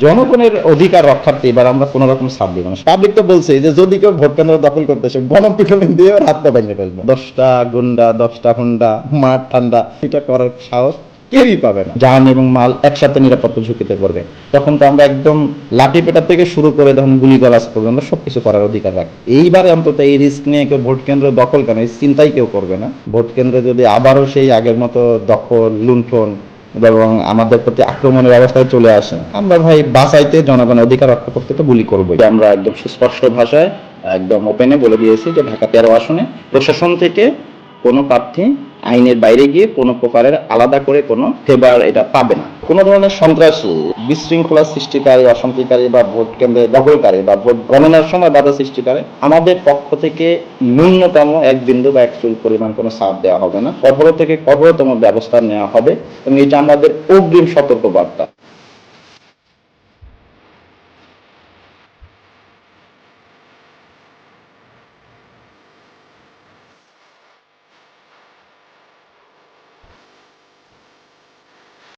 জনগণের অধিকার রক্ষার্থে এবার আমরা কোন রকম ছাড় দিব না। পাবলিক তো বলছে যে যদি কেউ ভোট কেন্দ্র দখল করতে আসে গণপিটুনি দিয়ে হাত পা ভেঙে ফেলবো। 10টা গুন্ডা 10টা হুন্ডা মার ঠান্ডা এটা করার সাহস কেউই পাবে না। জান এবং মাল একসাথে নিরাপত্তা ঝুঁকিতে পড়বে। তখন তো আমরা একদম লাঠি পেটা থেকে শুরু করে তখন গুলি গলাচ পর্যন্ত সবকিছু করার অধিকার রাখি। এইবারে অন্তত এই রিস্ক নিয়ে কেউ ভোট কেন্দ্র দখল কেন এই চিন্তাই কেউ করবে না। ভোট কেন্দ্রে যদি আবারও সেই আগের মতো দখল লুণ্ঠন এবং আমাদের প্রতি আক্রমণের অবস্থায় চলে আসে, আমরা ভাই বাঁচাইতে জনগণের অধিকার রক্ষা করতে তো গুলি করবোই। আমরা একদম সুস্পষ্ট ভাষায় একদম ওপেনে বলে দিয়েছি যে ঢাকা 13 আসনে প্রশাসন থেকে কোনো প্রার্থী আইনের বাইরে গিয়ে কোনো প্রকারের আলাদা করে কোনো ফেভার এটা পাবে না। কোনো ধরনের সন্ত্রাসী বিশৃঙ্খলা সৃষ্টিকারী অশান্তিকারী বা ভোট কেন্দ্রে দখলকারী বা ভোট গণনার সময় বাধা সৃষ্টিকারী আমাদের পক্ষ থেকে ন্যূনতম 1 বিন্দু বা 1 চুল পরিমাণ কোনো ছাড় দেওয়া হবে না। কঠোর থেকে কঠোরতম ব্যবস্থা নেওয়া হবে এবং এটা আমাদের অগ্রিম সতর্কবার্তা।